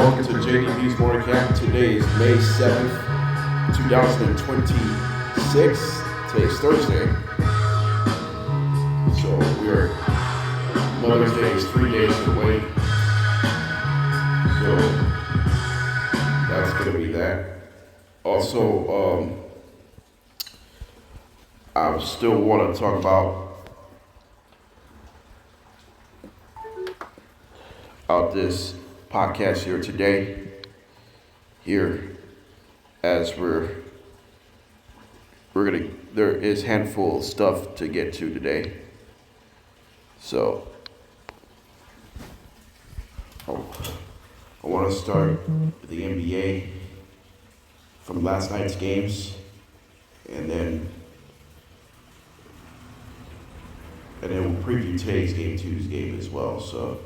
welcome to JDB's Morning Camp. Today is May 7th, 2026. Today's Thursday. So we're Mother's Day is 3 days away. So that's going to be that. Also, I still want to talk about this podcast here today. As we're gonna, there is a handful of stuff to get to today. So I want to start with the NBA from last night's games, and then we'll preview today's game, Tuesday's game as well. So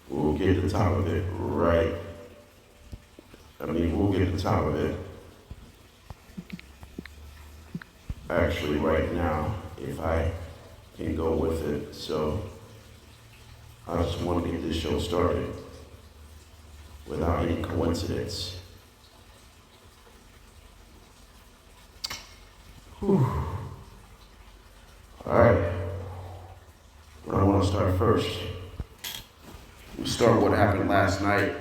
we'll get to the top of it right. We'll get to the top of it actually right now, if I can go with it. So I just want to get this show started without any coincidence. Whew. All right. What I want to start first. We'll start with what happened last night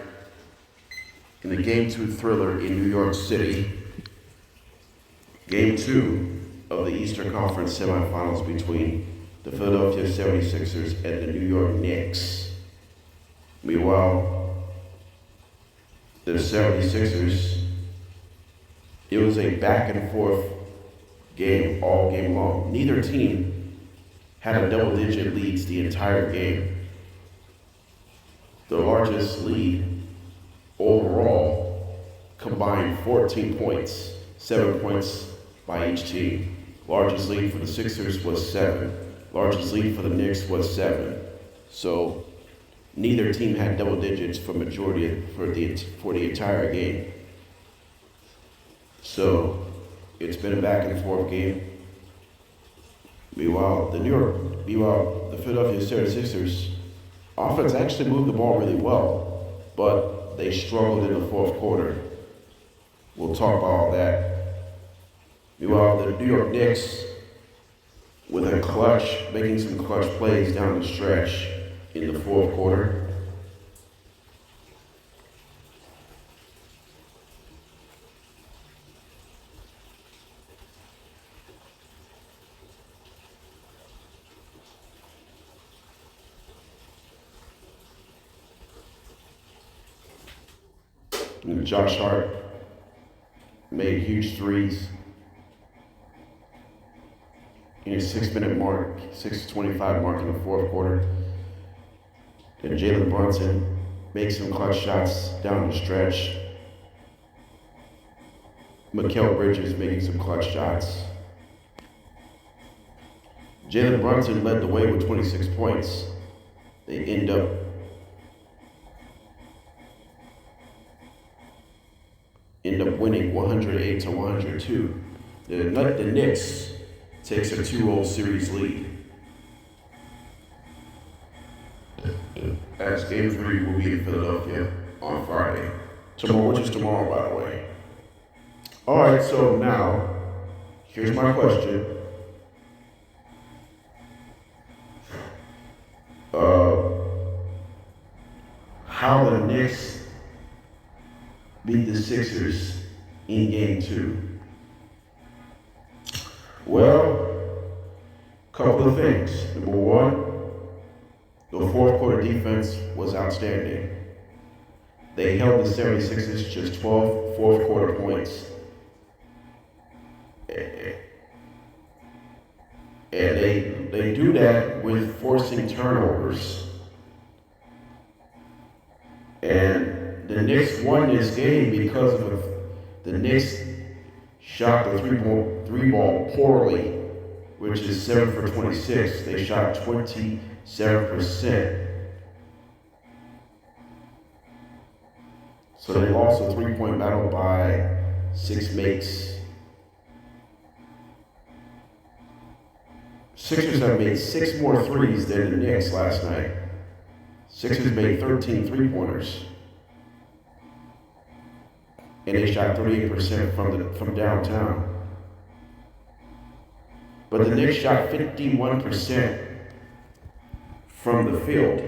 in the Game 2 thriller in New York City. Game 2 of the Eastern Conference semifinals between the Philadelphia 76ers and the New York Knicks. Meanwhile, the 76ers, it was a back and forth game all game long. Neither team had a double-digit leads the entire game. The largest lead overall combined 14 points, 7 points by each team. Largest lead for the Sixers was 7. Largest lead for the Knicks was 7. So neither team had double digits for the entire game. So it's been a back and forth game. Meanwhile, the Philadelphia 76ers offense actually moved the ball really well, but they struggled in the fourth quarter. We'll talk about all that. Meanwhile, the New York Knicks, with a clutch, making some clutch plays down the stretch in the fourth quarter. And Josh Hart made huge threes in his 6-minute mark, 6:25 mark in the fourth quarter. And Jalen Brunson made some clutch shots down the stretch. Mikal Bridges making some clutch shots. Jalen Brunson led the way with 26 points. They end up winning 108-102. The Knicks takes a 2-0 series lead. As Game 3 will be in Philadelphia on Friday. Which is tomorrow, by the way. All right, so now, here's my question. How the Knicks beat the Sixers in Game 2? Well, couple of things. Number one, the fourth quarter defense was outstanding. They held the 76ers just 12 fourth quarter points. And they do that with forcing turnovers. And the Knicks won this game because of the Knicks shot the three ball poorly, which is 7 for 26. They shot 27%. So they lost a 3-point battle by 6 makes. Sixers have made 6 more threes than the Knicks last night. Sixers made 13 three-pointers. And they shot 38% from downtown. But the Knicks shot 51% from the field.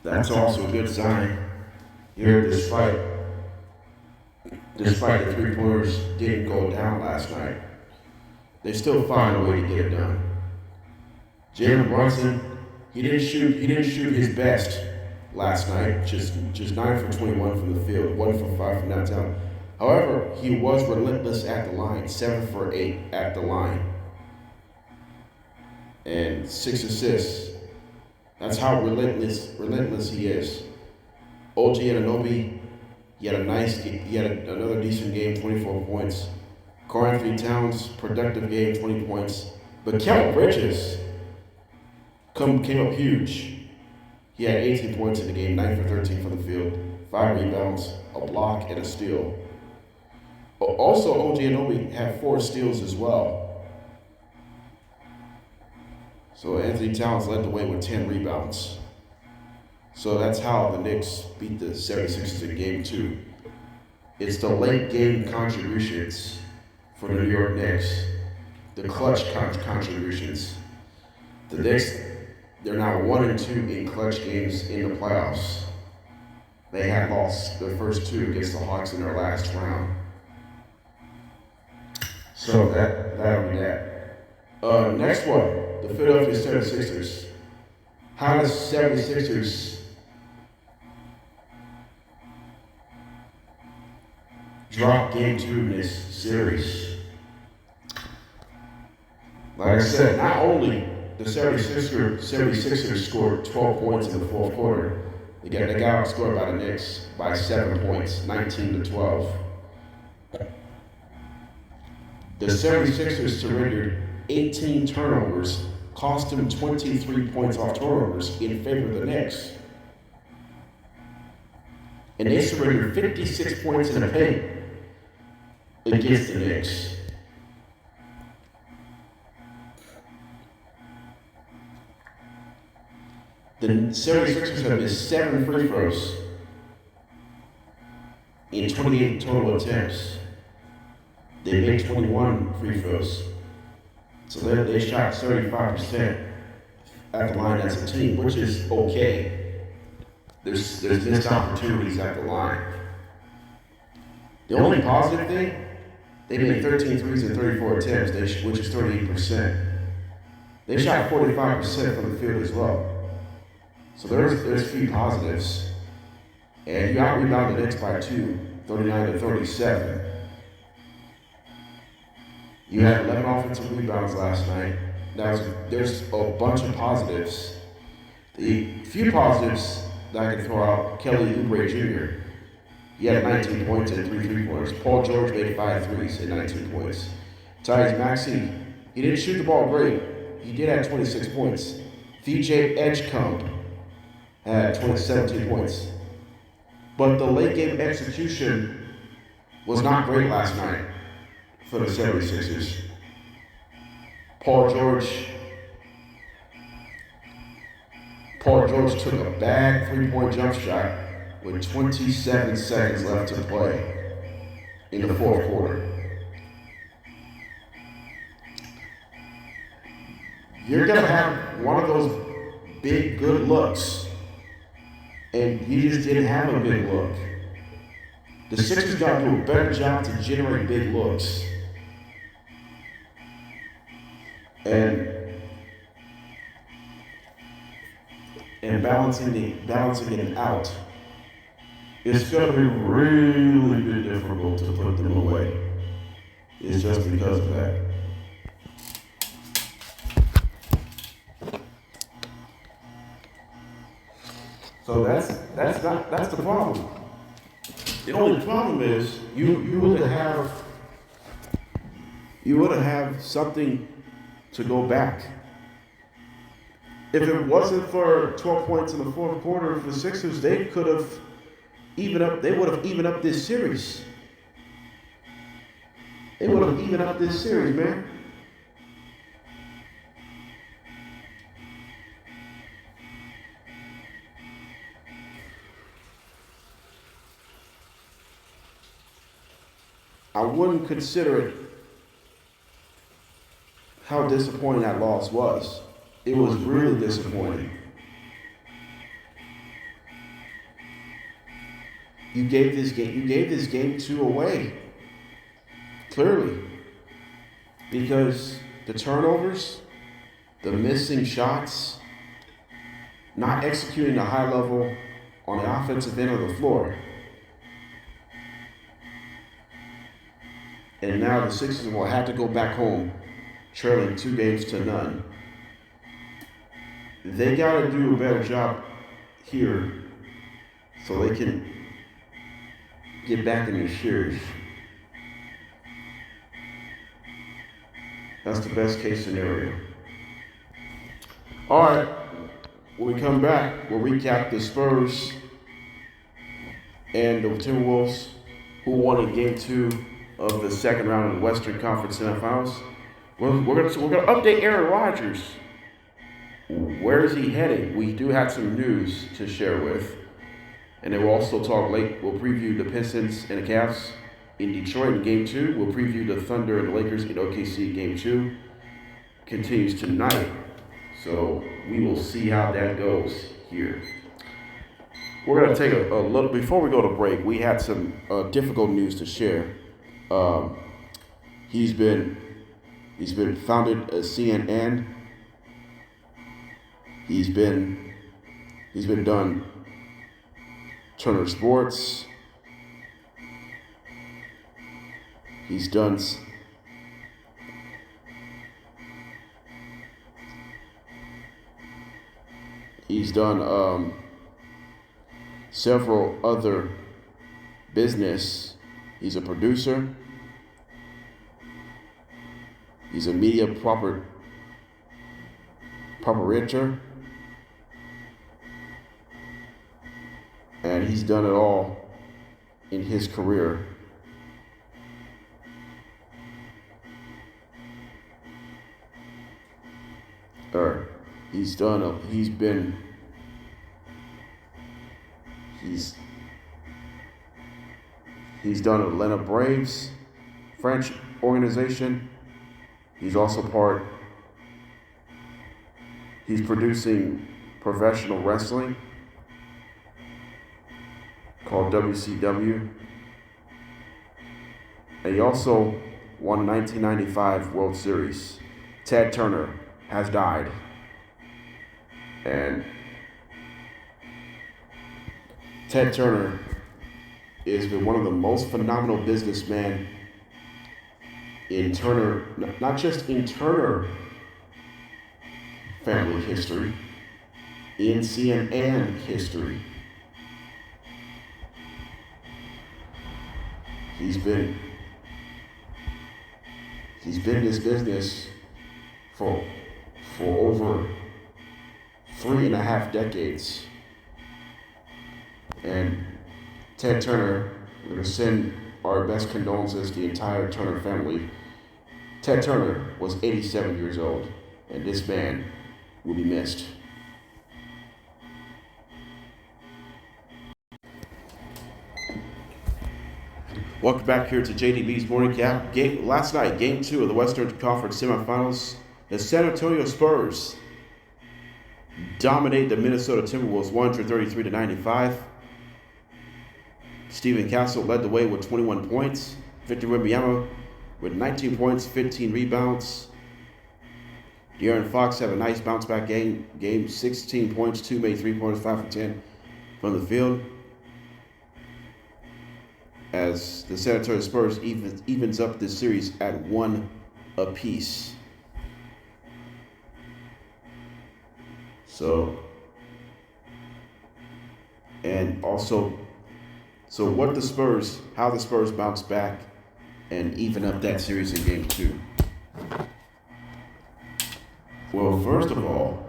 That's also a good sign. Here, despite the three-pointers didn't go down last night, they still find a way to get it done. Jalen Brunson, he didn't shoot his best last night, just 9 for 21 from the field, 1 for 5 from downtown. However, he was relentless at the line, 7 for 8 at the line, and 6 assists. That's how relentless he is. OG Anunoby, he had another decent game, 24 points. Karl Anthony Towns, productive game, 20 points. But Mikal Bridges came up huge. He had 18 points in the game, 9 for 13 from the field, 5 rebounds, a block, and a steal. Also, OG Anunoby had 4 steals as well. So Anthony Towns led the way with 10 rebounds. So that's how the Knicks beat the 76ers in Game 2. It's the late game contributions for the New York Knicks, the clutch contributions. The Knicks, they're now 1-2 in clutch games in the playoffs. They had lost their first 2 against the Hawks in their last round. So that'll be that. Next one, the Philadelphia 76ers. How does 76ers drop Game 2 in this series? Like I said, not only the 76ers scored 12 points in the fourth quarter, they got outscored by the Knicks by 7 points, 19-12. The 76ers surrendered 18 turnovers, cost them 23 points off turnovers in favor of the Knicks. And they surrendered 56 points in the paint against the Knicks. The 76ers have missed 7 free throws in 28 total attempts. They made 21 free throws. So they shot 35% at the line as a team, which is okay. There's missed opportunities at the line. The only positive thing, they made 13 threes in 34 attempts, which is 38%. They shot 45% from the field as well. So there's a few positives. And you out-rebounded the Knicks by 2, 39-37. You had 11 offensive rebounds last night. There's a bunch of positives. The few positives that I can throw out, Kelly Oubre Jr. He had 19 points and 3 three-pointers. Paul George made 5 threes and 19 points. Tyrese Maxey, he didn't shoot the ball great. He did have 26 points. VJ Edgecombe had 17 points. But the late game execution was not great last night for the 76ers. Paul George took a bad 3-point jump shot with 27 seconds left to play in the fourth quarter. You're going to have one of those big, good looks, and you just didn't have a big look. The Sixers got to do a better job to generate big looks. And balancing it out. It's going to be really difficult to put them away. It's just because of that. So that's the problem. The only problem is you would have something to go back. If it wasn't for 12 points in the fourth quarter for the Sixers, they would have evened up this series. They would have evened up this series, man. I wouldn't consider it how disappointing that loss was. It was really disappointing. You gave this game 2 away. Clearly. Because the turnovers, the missing shots, not executing a high level on the offensive end of the floor. And now the Sixers will have to go back home, trailing 2-0. They got to do a better job here so they can get back in the series. That's the best case scenario. All right, when we come back, we'll recap the Spurs and the Timberwolves, who won in Game 2 of the second round of the Western Conference semifinals. We're gonna update Aaron Rodgers. Where is he headed? We do have some news to share with. And then we'll also we'll preview the Pistons and the Cavs in Detroit in Game 2. We'll preview the Thunder and the Lakers in OKC Game 2. Continues tonight. So we will see how that goes here. We're going to take a look. Before we go to break, we had some difficult news to share. He's been founded as CNN. He's been done Turner Sports. He's done several other business. He's a producer. He's a media proprietor. And he's done it all in his career. He's done Atlanta Braves, French organization. He's producing professional wrestling called WCW. And he also won the 1995 World Series. Ted Turner has died. And Ted Turner has been one of the most phenomenal businessmen in Turner, not just in Turner family history, in CNN history. He's been in this business for over 3.5 decades. And Ted Turner, we're going to send our best condolences to the entire Turner family. Ted Turner was 87 years old, and this man will be missed. Welcome back here to JDB's Morning Cap. Last night, Game 2 of the Western Conference semifinals, the San Antonio Spurs dominate the Minnesota Timberwolves 133-95. Steven Castle led the way with 21 points. Victor Wembanyama with 19 points, 15 rebounds. De'Aaron Fox had a nice bounce-back game, 16 points, 2 made 3-pointers, 5 for 10 from the field. As the San Antonio Spurs evens up this series at 1 apiece. So how the Spurs bounce back and even up that series in Game 2. Well, first of all,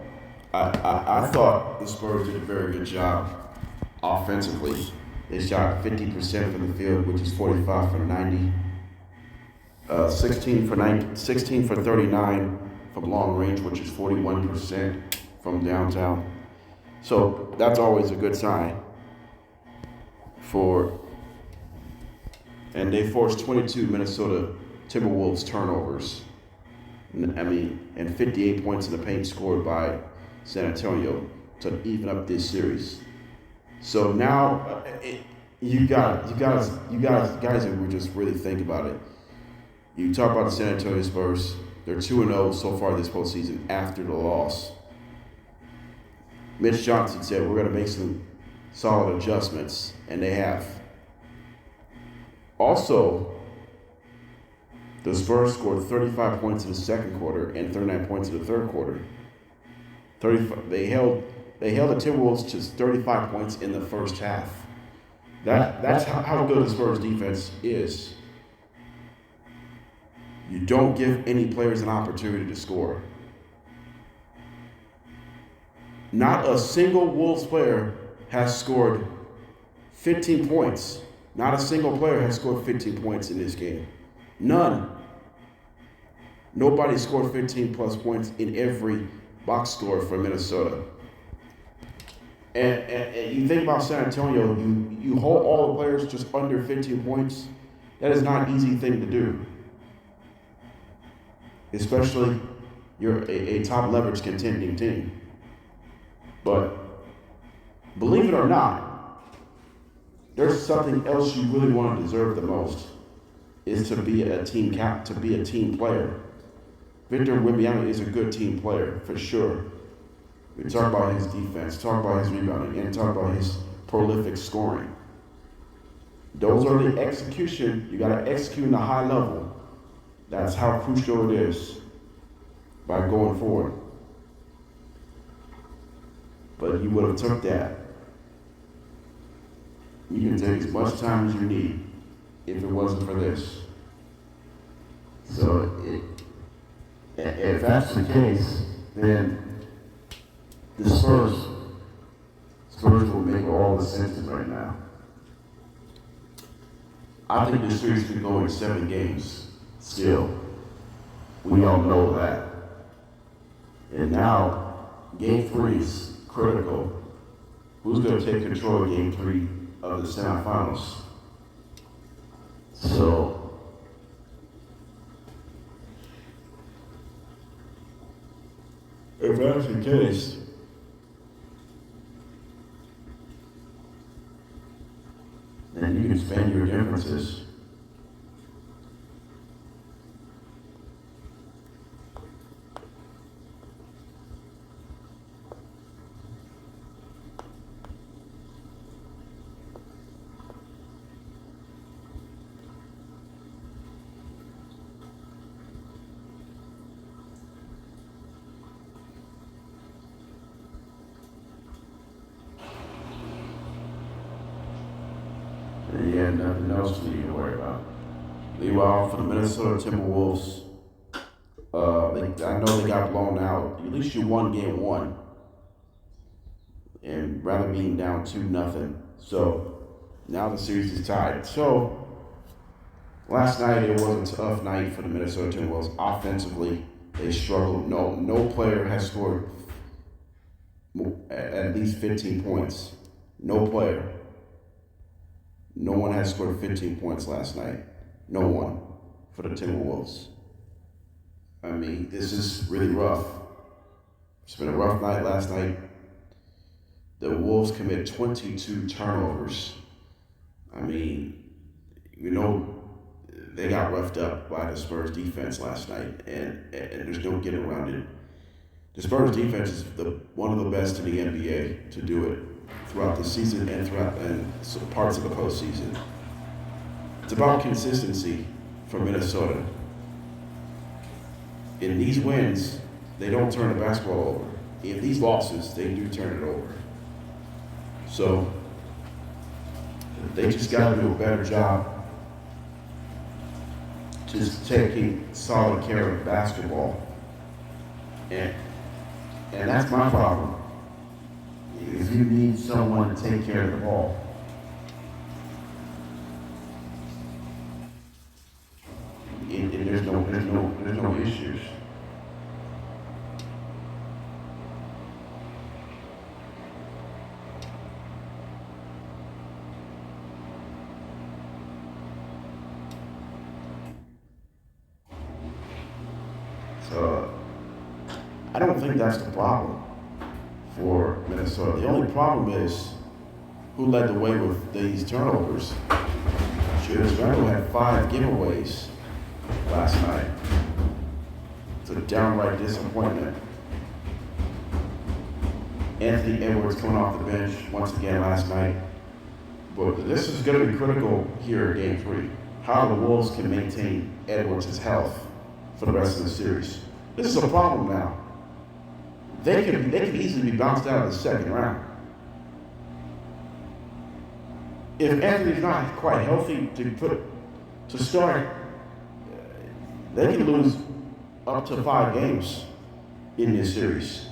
I thought the Spurs did a very good job offensively. They shot 50% from the field, which is 45 for 90. 16 for 39 from long range, which is 41% from downtown. So that's always a good sign for and they forced 22 Minnesota Timberwolves turnovers. And 58 points in the paint scored by San Antonio to even up this series. So now you guys who would just really think about it. You talk about the San Antonio Spurs. They're 2-0 so far this postseason after the loss. Mitch Johnson said we're going to make some solid adjustments, and they have. Also, the Spurs scored 35 points in the second quarter and 39 points in the third quarter. They held the Timberwolves to 35 points in the first half. That's how good the Spurs defense is. You don't give any players an opportunity to score. Not a single Wolves player has scored 15 points. Not a single player has scored 15 points in this game. None. Nobody scored 15 plus points in every box score for Minnesota. And you think about San Antonio, you hold all the players just under 15 points. That is not an easy thing to do. Especially you're a top leverage contending team. But believe it or not, there's something else you really want to deserve the most, is to be a team player. Victor Wembanyama is a good team player, for sure. We talk about his defense, talk about his rebounding, and talk about his prolific scoring. Those are the execution. You got to execute in a high level. That's how crucial it is by going forward. But you would have took that. You can take as much time as you need if it wasn't for this. So if that's the case, then the Spurs will make all the senses right now. I think the series could go in 7 games still. We all know that. And now, Game 3 is critical. Who's going to take control of Game 3 of the semifinals? So, if that's the case, then you can spend your differences. And you had nothing else you need to worry about. Meanwhile, for the Minnesota Timberwolves, I know they got blown out. At least you won Game 1, and rather being down 2-0. So now the series is tied. So last night it was a tough night for the Minnesota Timberwolves. Offensively, they struggled. No player has scored at least 15 points. No player. No one has scored 15 points last night. No one for the Timberwolves. I mean, this is really rough. It's been a rough night last night. The Wolves commit 22 turnovers. I mean, they got roughed up by the Spurs defense last night, and there's no getting around it. The Spurs defense is one of the best in the NBA to do it throughout the season and parts of the postseason. It's about consistency for Minnesota. In these wins, they don't turn the basketball over. In these losses, they do turn it over. So they just got to do a better job just taking solid care of basketball. And that's my problem. If you need someone to take care of the ball, and there's no issues. I don't think that's the problem for Minnesota. The only problem is who led the way with these turnovers. Julius Randle had 5 giveaways last night. It's a downright disappointment. Anthony Edwards coming off the bench once again last night. But this is going to be critical here in Game 3. How the Wolves can maintain Edwards' health for the rest of the series. This is a problem now. They could easily be bounced out of the second round. If Anthony's not quite healthy to start, they can lose up to 5 games in this series.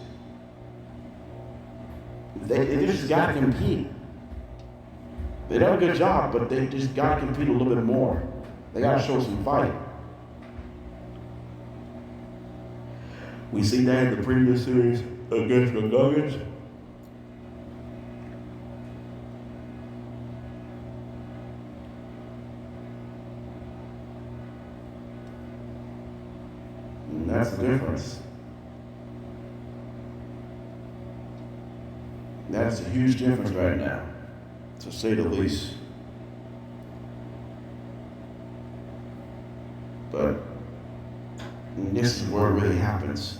They just got to compete. They done a good job, but they just got to compete a little bit more. They got to show some fight. We seen that in the previous series against the Nuggets. And that's the difference. That's a huge difference right now, to say the least. But this is where it really happens.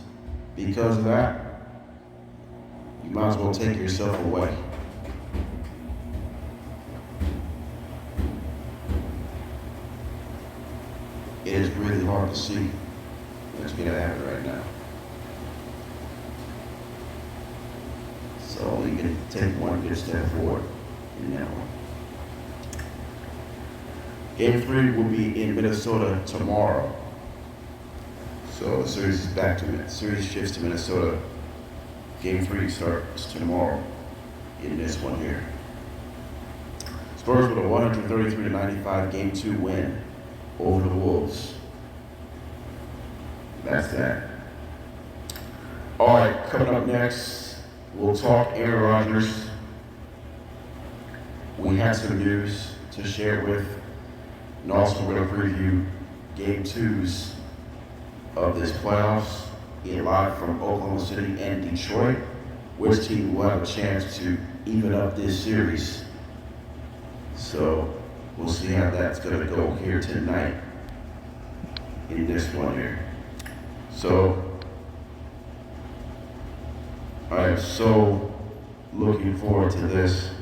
Because of that, you might as well take yourself away. It is really hard to see what's going to happen right now. So you can take one good step forward in that one. Game 3 will be in Minnesota tomorrow. So the series is back to series shifts to Minnesota. Game 3 starts tomorrow in this one here. Spurs with a 133-95 Game 2 win over the Wolves. That's that. All right, coming up next, we'll talk Aaron Rodgers. We have some news to share with, and also we're going to preview Game 2s of this playoffs live from Oklahoma City and Detroit. Which team will have a chance to even up this series? So we'll see how that's going to go here tonight in this one here. So I am so looking forward to this.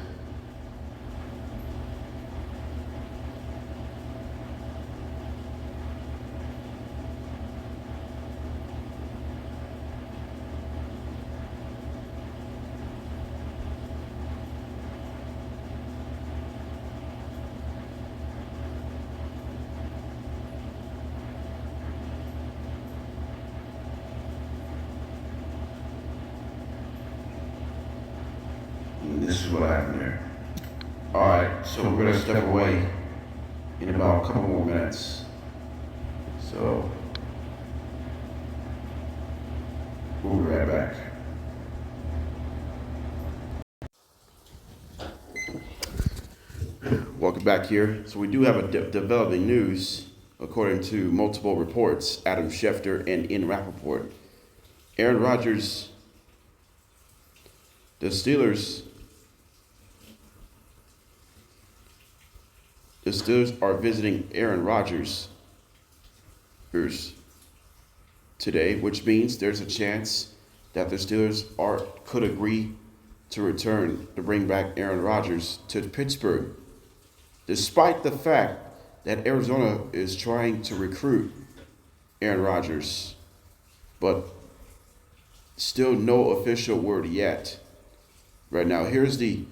This is what happened here. All right, so we're gonna step away in about a couple more minutes. So we'll be right back. Welcome back here. So we do have a developing news, according to multiple reports, Adam Schefter and In Rappaport. Aaron Rodgers, the Steelers are visiting Aaron Rodgers today, which means there's a chance that the Steelers could agree to bring back Aaron Rodgers to Pittsburgh, despite the fact that Arizona is trying to recruit Aaron Rodgers, but still no official word yet. Right now, here's the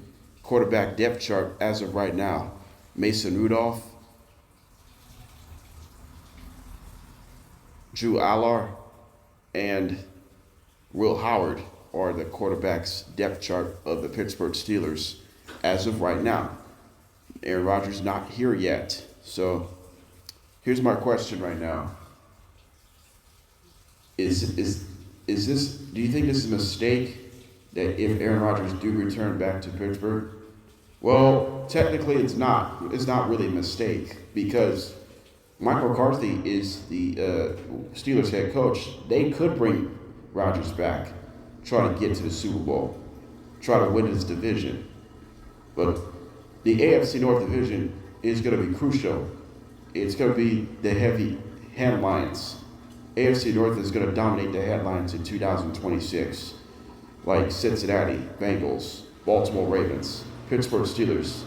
quarterback depth chart as of right now. Mason Rudolph, Drew Aller, and Will Howard are the quarterbacks depth chart of the Pittsburgh Steelers as of right now. Aaron Rodgers not here yet. So here's my question right now. Is this, do you think this is a mistake that if Aaron Rodgers do return back to Pittsburgh? Well, technically it's not. It's not really a mistake because Mike McCarthy is the Steelers head coach. They could bring Rodgers back, try to get to the Super Bowl, try to win his division. But the AFC North division is going to be crucial. It's going to be the heavy headlines. AFC North is going to dominate the headlines in 2026, like Cincinnati Bengals, Baltimore Ravens, Pittsburgh Steelers.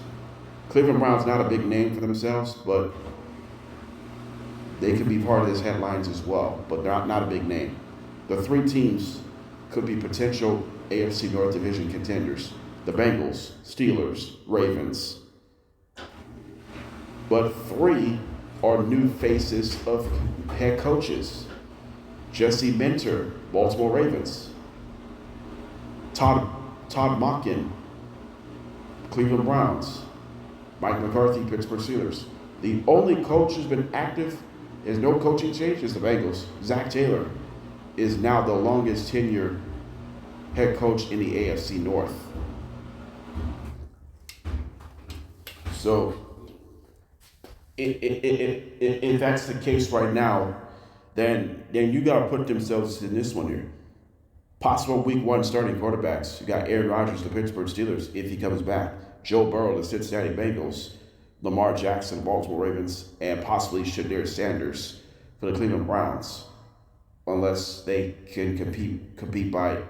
Cleveland Browns not a big name for themselves, but they could be part of these headlines as well, but they're not a big name. The three teams could be potential AFC North division contenders. The Bengals, Steelers, Ravens. But three are new faces of head coaches. Jesse Minter, Baltimore Ravens. Todd Monken, Cleveland Browns. Mike McCarthy, Pittsburgh Steelers. The only coach who's been active, there's no coaching change, is the Bengals. Zach Taylor is now the longest tenured head coach in the AFC North. So, if that's the case right now, then you got to put themselves in this one here. Possible week one starting quarterbacks. You got Aaron Rodgers, the Pittsburgh Steelers, if he comes back. Joe Burrow, the Cincinnati Bengals. Lamar Jackson, the Baltimore Ravens. And possibly Shedeur Sanders for the Cleveland Browns. Unless they can compete by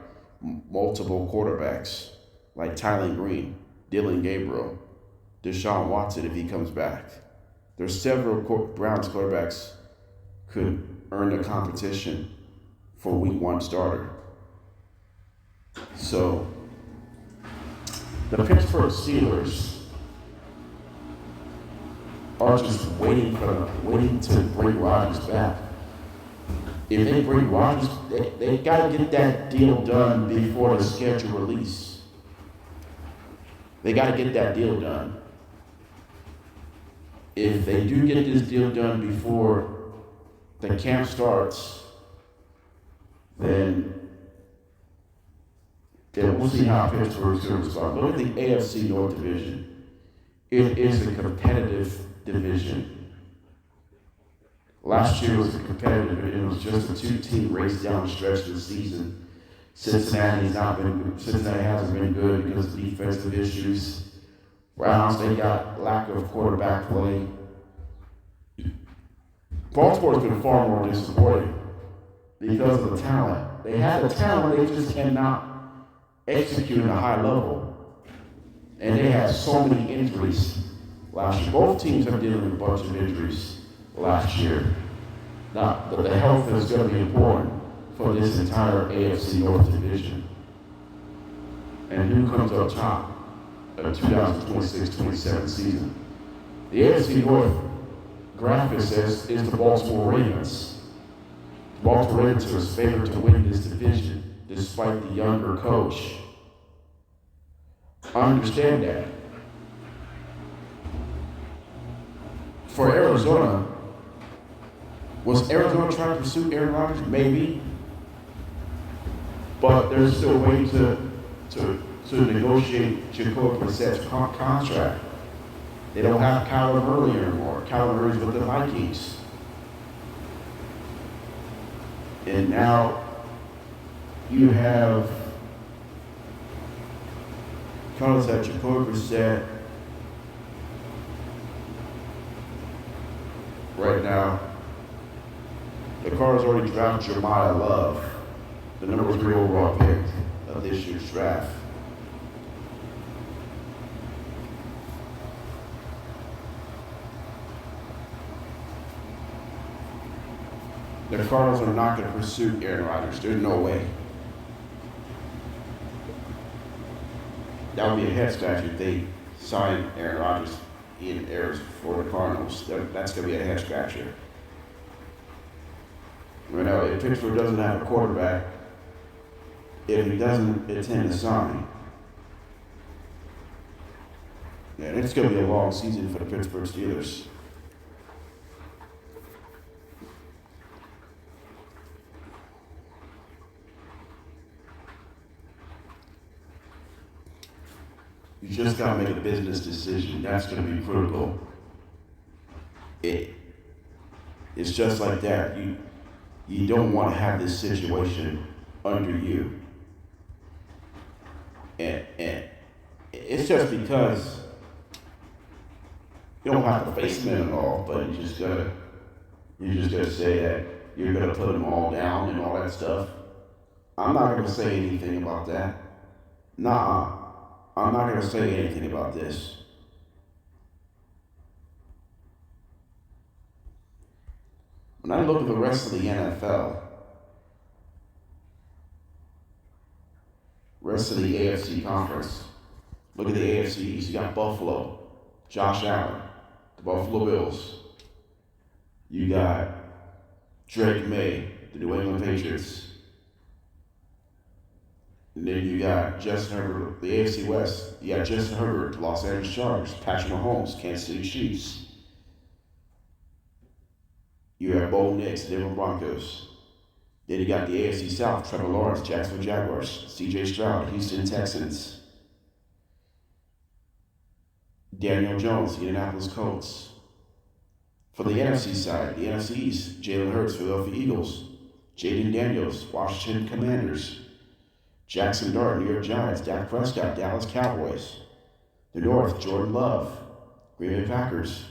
multiple quarterbacks like Tylen Green, Dylan Gabriel, Deshaun Watson if he comes back. There's several Browns quarterbacks could earn the competition for week one starter. So the Pittsburgh Steelers are just waiting to bring Rodgers back. If they bring Rodgers, they got to get that deal done before the schedule release. They got to get that deal done. If they do get this deal done before the camp starts, then we'll see how Pittsburgh's going to respond. Look at the AFC North division. It is a competitive division. Last year was a competitive, it was just a two-team race down the stretch of the season. Cincinnati hasn't been good because of defensive issues. Browns, they got lack of quarterback play. Baltimore's been far more disappointing because of the talent. They have the talent, they just cannot execute at a high level. And they had so many injuries last year. Both teams are dealing with a bunch of injuries last year. Now, the health is going to be important for this entire AFC North division. And who comes up top of the 2026-27 season? The AFC North graphic says is the Baltimore Ravens. The Baltimore Ravens are favored to win this division despite the younger coach. I understand that. For Arizona, was Arizona trying to pursue Aaron Rodgers? Maybe. But they're still waiting to negotiate Jacoby Brissett's contract. They don't have Kyler Murray anymore. Kyler Murray's with the Vikings. And now you have Jacoby Brissett right now. The Cardinals already drafted Jeremiah Love, the number 3 overall pick of this year's draft. The Cardinals are not going to pursue Aaron Rodgers. There's no way. That would be a head scratcher if they sign Aaron Rodgers in Arizona for the Cardinals. That's going to be a head scratcher. Right now, if Pittsburgh doesn't have a quarterback, if he doesn't intend to sign, it's going to be a long season for the Pittsburgh Steelers. You just got to make a business decision. That's going to be critical. It's just like that. You don't want to have this situation under you. And it's just because you don't have to face them at all, but you just gotta say that you're gonna put them all down and all that stuff. I'm not gonna say anything about that. Nah, I'm not gonna say anything about this. When I look at the rest of the NFL, rest of the AFC conference, look at the AFC East. You got Buffalo, Josh Allen, the Buffalo Bills. You got Drake May, the New England Patriots. And then you got Justin Herbert, the AFC West. You got Justin Herbert, Los Angeles Chargers, Patrick Mahomes, Kansas City Chiefs. You have Bo Nix, Denver Broncos. Then you got the AFC South, Trevor Lawrence, Jacksonville Jaguars, C.J. Stroud, Houston Texans. Daniel Jones, Indianapolis Colts. For the NFC side, the NFC East, Jalen Hurts, Philadelphia Eagles, Jaden Daniels, Washington Commanders, Jackson Dart, New York Giants, Dak Prescott, Dallas Cowboys. The North, Jordan Love, Green Bay Packers.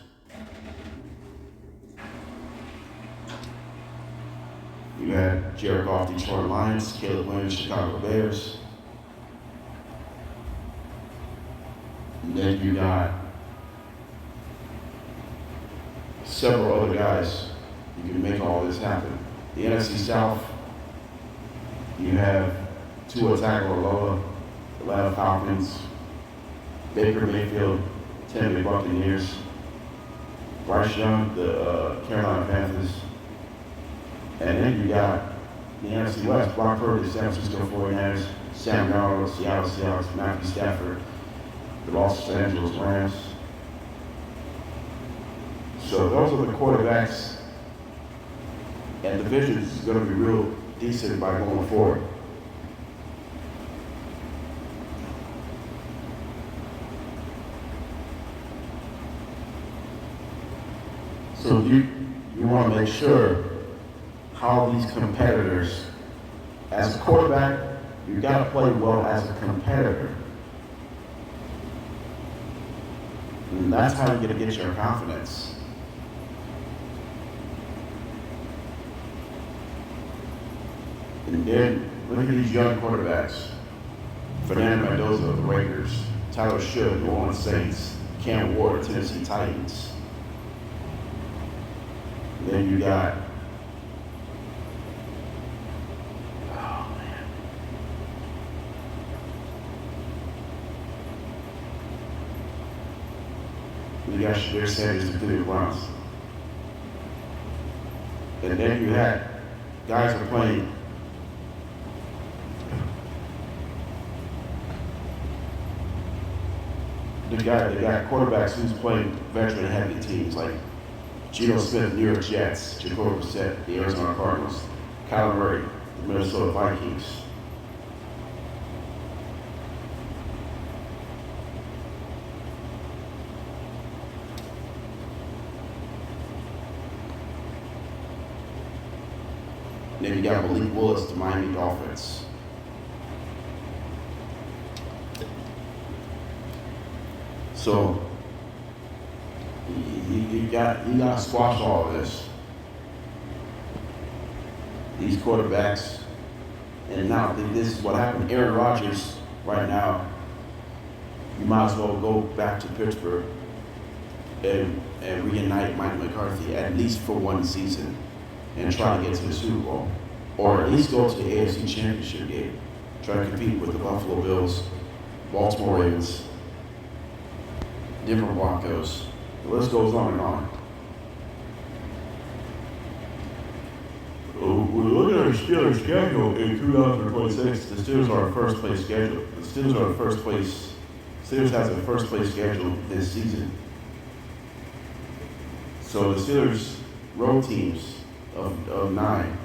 You had Jared Goff, Detroit Lions, Caleb Williams, Chicago Bears. And then you got several other guys. You can make all this happen. The NFC South, you have Tua Tagovailoa, Atlanta Falcons, Baker Mayfield, Tampa Bay Buccaneers, Bryce Young, the Carolina Panthers. And then you got the NFC West, Brock Purdy, San Francisco 49ers, Sam Darnold, Seattle Seahawks, Matthew Stafford, the Los Angeles Rams. So those are the quarterbacks, and the division is going to be real decent by going forward. So you want to make sure how these competitors, as a quarterback, you got to play well as a competitor. And that's how you're going to get your confidence. And then look at these young quarterbacks. Fernando Mendoza of the Raiders, Tyler Shough, New Orleans Saints, Cam Ward, Tennessee Titans. And then you got you got Shadir Sanders, the Cleveland Browns. And then you had guys who are playing they got quarterbacks who's playing veteran heavy teams like Geno Smith, New York Jets, Jacoby Brissett, the Arizona Cardinals, Kyler Murray, the Minnesota Vikings. Then you got Malik Willis, the Miami Dolphins. So you got to squash all of this. These quarterbacks, and now this is what happened. Aaron Rodgers, right now, you might as well go back to Pittsburgh and reunite Mike McCarthy at least for one season and try to get to the Super Bowl, or at least go to the AFC Championship game, try to compete with the Buffalo Bills, Baltimore Ravens, Denver Broncos. The list goes on and on. Look at our Steelers schedule in 2026. The Steelers are our first place schedule. The Steelers are the first place. Steelers has a first place schedule this season. So the Steelers road teams of 9.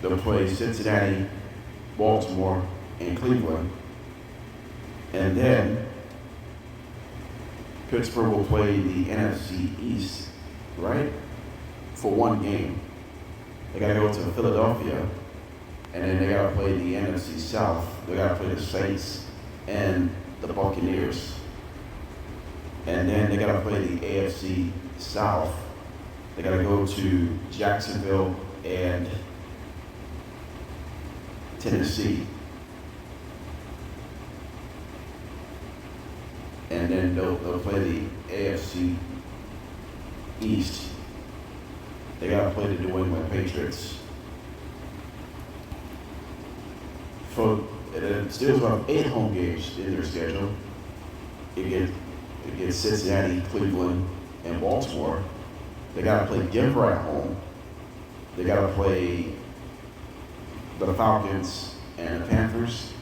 They'll play Cincinnati, Baltimore, and Cleveland. And then Pittsburgh will play the NFC East, right? For one game. They got to go to Philadelphia And then they got to play the NFC South. They got to play the Saints and the Buccaneers. And then they got to play the AFC South. They got to go to Jacksonville and Tennessee. And then they'll play the AFC East. They got to play the New England Patriots. It still have 8 home games in their schedule. It gets Cincinnati, Cleveland, and Baltimore. They got to play Denver at home. They got to play the Falcons and the Panthers.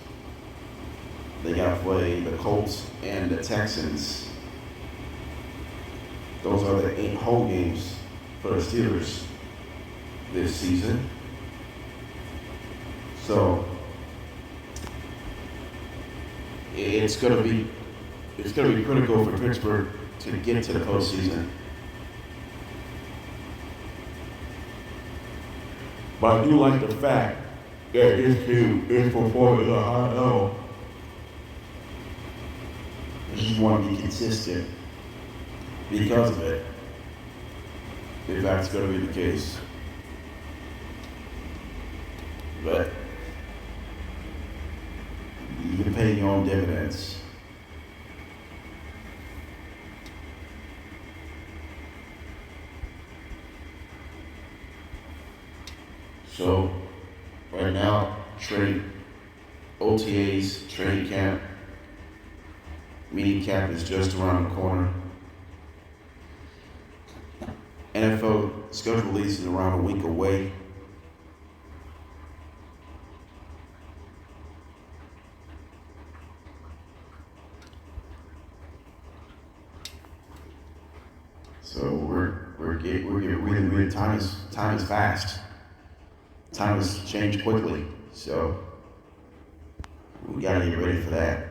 They got to play the Colts and the Texans. Those are the 8 home games for the Steelers this season. So it's going to be critical for Pittsburgh to get to the postseason. But I do like the fact that this team is performing at a high level. I just want to be consistent because of it, if that's going to be the case. But you can pay your own dividends. So, right now, OTAs, training camp, mini camp is just around the corner. NFL schedule release is around a week away. So we're getting really time is fast. Time has changed quickly, so we gotta get ready for that.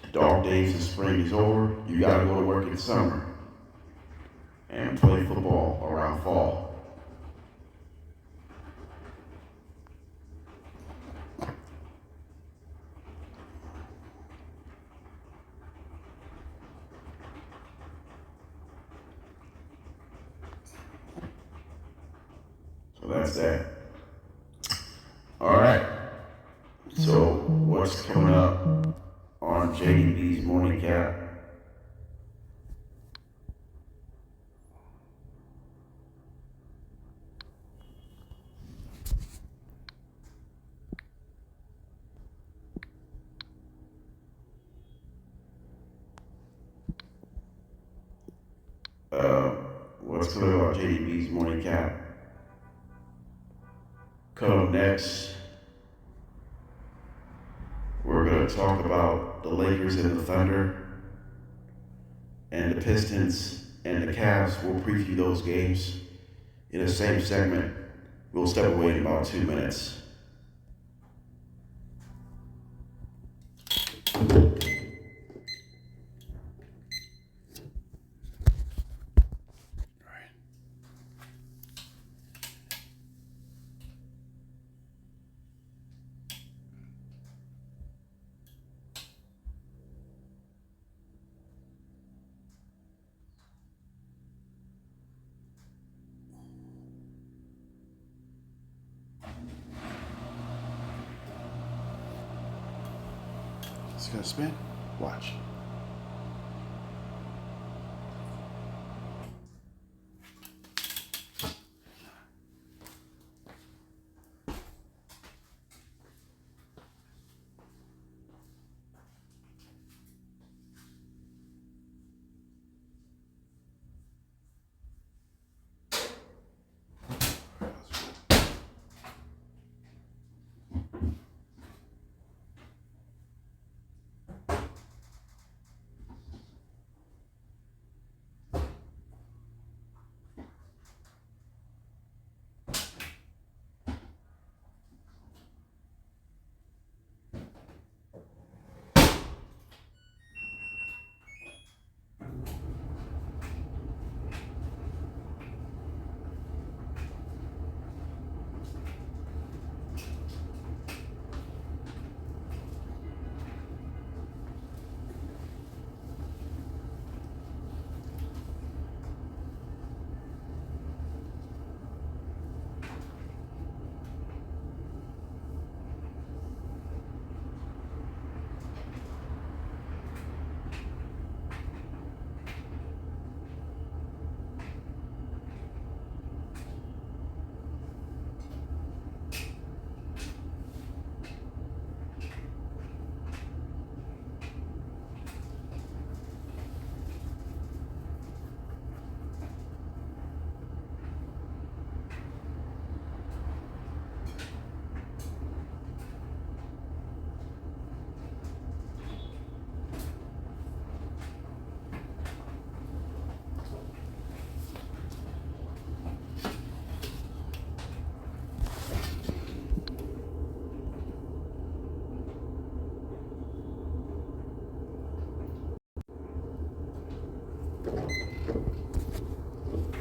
The dog days of spring is over. You gotta go to work in summer and play football around fall. So that's that. All right. So what's coming up on JDB's morning cap? What's coming up on JDB's morning cap? Coming up next, we're going to talk about the Lakers and the Thunder and the Pistons and the Cavs. We'll preview those games in the same segment. We'll step away in about 2 minutes. It's gonna spin. Watch.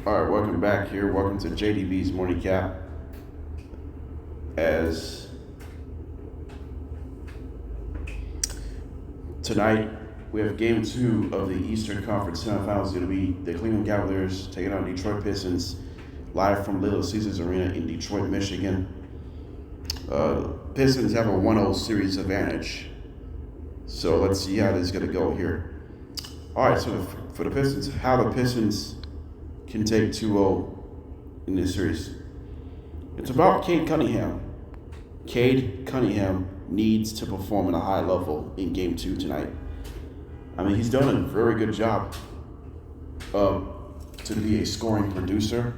All right, welcome back here. Welcome to JDB's Morning Cap. As tonight we have Game 2 of the Eastern Conference Semifinals. It's going to be the Cleveland Cavaliers taking on Detroit Pistons, live from Little Caesars Arena in Detroit, Michigan. Pistons have a 1-0 series advantage, so let's see how this is going to go here. All right, so for the Pistons, how the Pistons can take 2-0 in this series. It's about Cade Cunningham. Cade Cunningham needs to perform at a high level in Game 2 tonight. I mean, he's done a very good job to be a scoring producer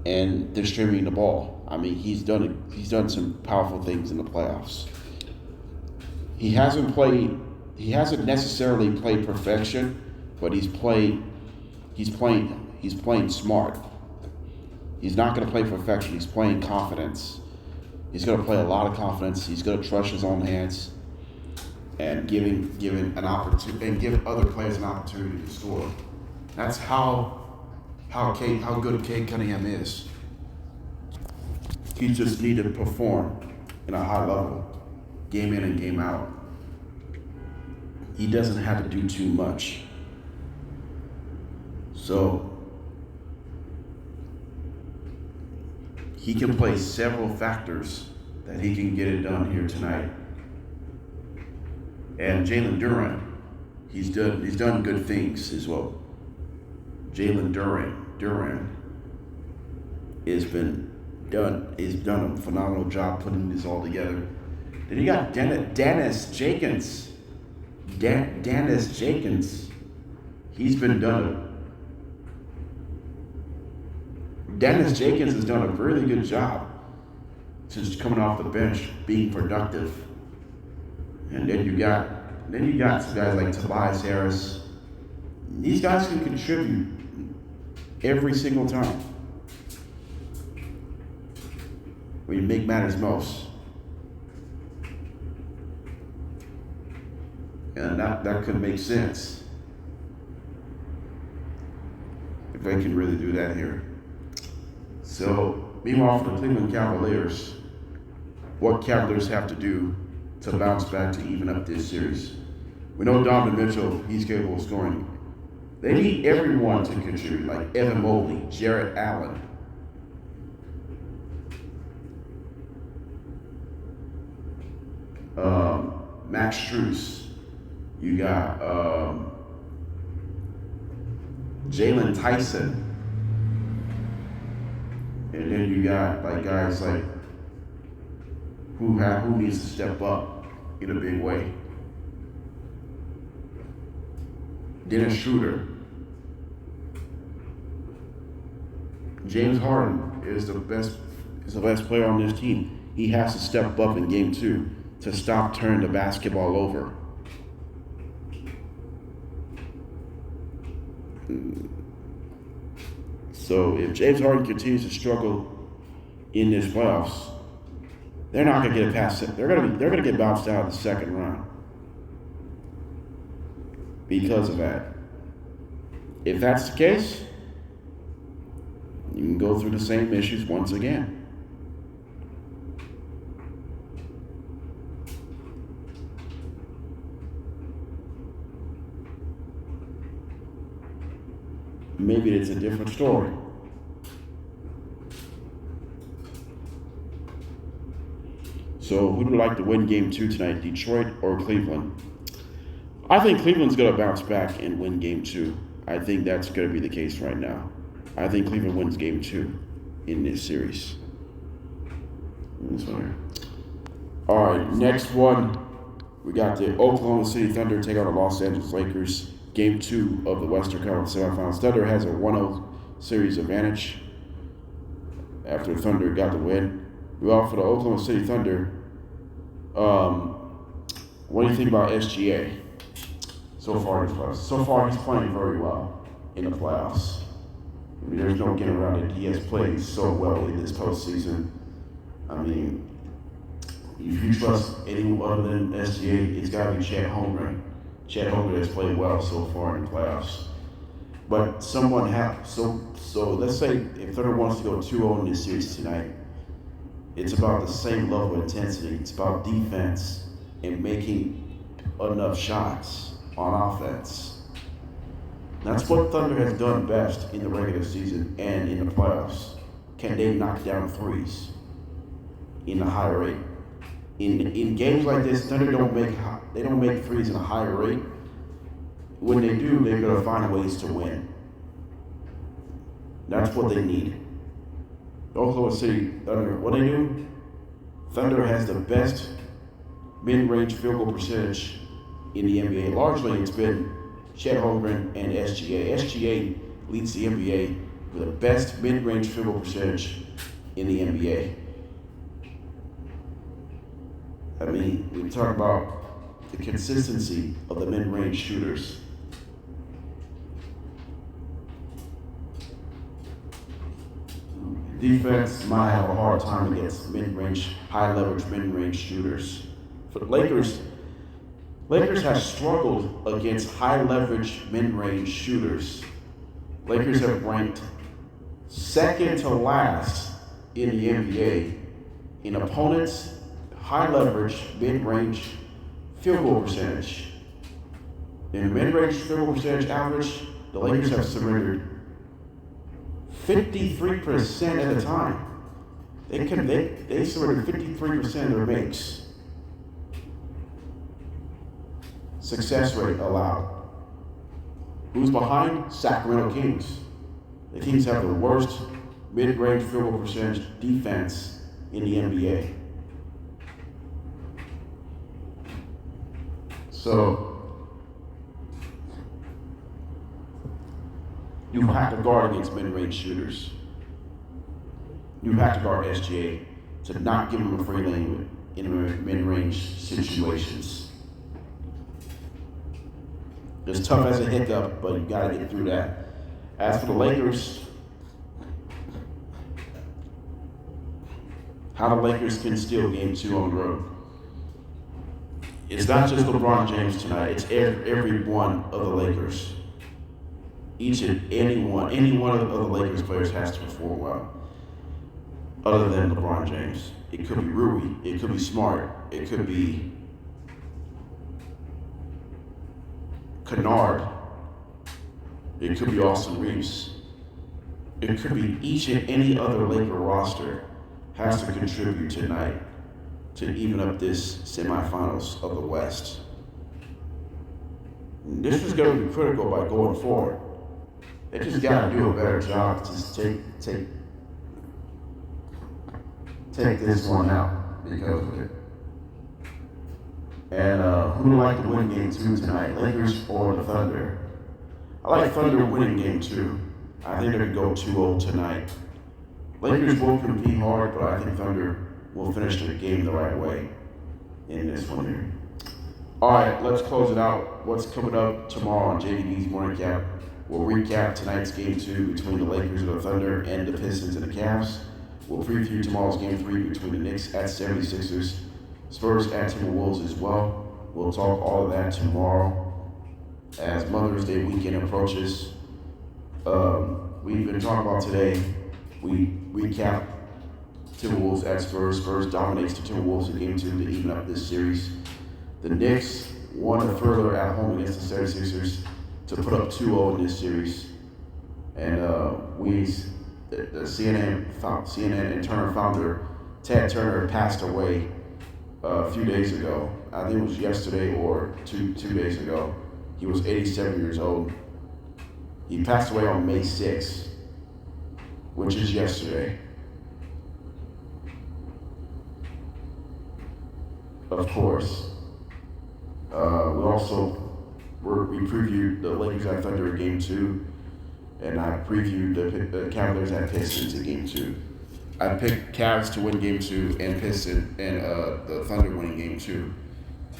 and distributing the ball. I mean, he's done some powerful things in the playoffs. He hasn't necessarily played perfection, but he's playing smart. He's not going to play perfection. He's playing confidence. He's going to play a lot of confidence. He's going to trust his own hands and giving an opportunity and give other players an opportunity to score. That's how good Cade Cunningham is. He just needs to perform in a high level, game in and game out. He doesn't have to do too much. So he can play several factors that he can get it done here tonight. And Jalen Duren, he's done good things as well. Jalen Duren has done a phenomenal job putting this all together. Then you got Dennis Jenkins. Dennis Jenkins, Dennis Jenkins has done a really good job since coming off the bench, being productive. And then you got some guys like Tobias Harris. These guys can contribute every single time when you make matters most. And that could make sense if they can really do that here. So, meanwhile, for the Cleveland Cavaliers, what Cavaliers have to do to bounce back to even up this series? We know Donovan Mitchell, he's capable of scoring. They need everyone to contribute, like Evan Mobley, Jarrett Allen. Max Strus. You got Jalen Tyson. And then you got like guys like who needs to step up in a big way. Dennis Schroeder. James Harden is the best player on this team. He has to step up in Game 2 to stop turning the basketball over. So if James Harden continues to struggle in this playoffs, they're not going to get it past it. They're going to get bounced out of the second round because of that. If that's the case, you can go through the same issues once again. Maybe it's a different story. So who would like to win Game 2 tonight, Detroit or Cleveland? I think Cleveland's going to bounce back and win Game 2. I think that's going to be the case right now. I think Cleveland wins Game 2 in this series. This one here. All right, next one. We got the Oklahoma City Thunder take on the Los Angeles Lakers. Game 2 of the Western Conference Semifinals. Thunder has a 1-0 series advantage after the Thunder got the win. Well, for the Oklahoma City Thunder, what do you think about SGA so far in the playoffs? So far, he's playing very well in the playoffs. I mean, there's no getting around it. He has played so well in this postseason. I mean, if you trust anyone other than SGA, it's got to be Chet Holmgren. Chet Holmgren has played well so far in the playoffs. But someone so let's say if Thunder wants to go 2-0 in this series tonight, it's about the same level of intensity. It's about defense and making enough shots on offense. That's what Thunder has done best in the regular season and in the playoffs. Can they knock down threes in a high rate? In games like this, Thunder don't make threes in a high rate. When they do, they're gonna find ways to win. That's what they need. Oklahoma City Thunder, what they do? Thunder has the best mid-range field goal percentage in the NBA. Largely, it's been Chet Holmgren and SGA. SGA leads the NBA with the best mid-range field goal percentage in the NBA. I mean, we talk about the consistency of the mid-range shooters. Defense might have a hard time against mid-range, high-leverage mid-range shooters. For the Lakers have struggled against high-leverage mid-range shooters. Lakers have ranked second to last in the NBA in opponents' high-leverage mid-range field goal percentage. In mid-range field goal percentage average, the Lakers have surrendered 53% at a time. They surrendered 53% of their makes. Success rate allowed. Who's behind? Sacramento Kings. The Kings have the worst mid-range field goal percentage defense in the NBA. So you have to guard against mid-range shooters. You have to guard SGA to not give him a free lane in mid-range situations. It's tough as a hiccup, but you got to get through that. As for the Lakers, how the Lakers can steal Game 2 on the road. It's not just LeBron James tonight. It's every one of the Lakers. Each and any one of the Lakers players has to perform well. Other than LeBron James. It could be Rui. It could be Smart. It could be Kennard. It could be Austin Reeves. It could be each and any other Laker roster has to contribute tonight to even up this semifinals of the West. This is going to be critical by going forward. They just got to do a better job to just take this one out because of it. And who would like to win Game 2 tonight, Lakers or the Thunder? I like Thunder winning Game 2. I think they could go 2-0 tonight. Lakers will compete hard, but I think Thunder will finish the game the right way in this one here. All right, let's close it out. What's coming up tomorrow on JDB's Morning Cap? We'll recap tonight's Game 2 between the Lakers and the Thunder and the Pistons and the Cavs. We'll preview tomorrow's Game 3 between the Knicks at 76ers, Spurs at Timberwolves as well. We'll talk all of that tomorrow as Mother's Day weekend approaches. We've been talking about today. We recap Timberwolves at Spurs. Spurs dominates the Timberwolves in Game 2 to even up this series. The Knicks won further at home against the 76ers to put up 2-0 in this series. And the CNN and Turner founder, Ted Turner, passed away a few days ago. I think it was yesterday or two days ago. He was 87 years old. He passed away on May 6th, which is yesterday. Of course. We previewed the Lakers at Thunder in Game 2, and I previewed the Cavaliers at Pistons in Game 2. I picked Cavs to win Game 2 and Pistons and the Thunder winning Game 2.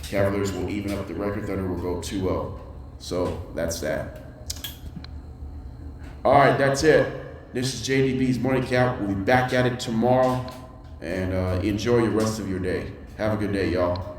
Cavaliers will even up the record. Thunder will go 2-0. So that's that. All right, that's it. This is JDB's Morning Cap. We'll be back at it tomorrow, and enjoy the rest of your day. Have a good day, y'all.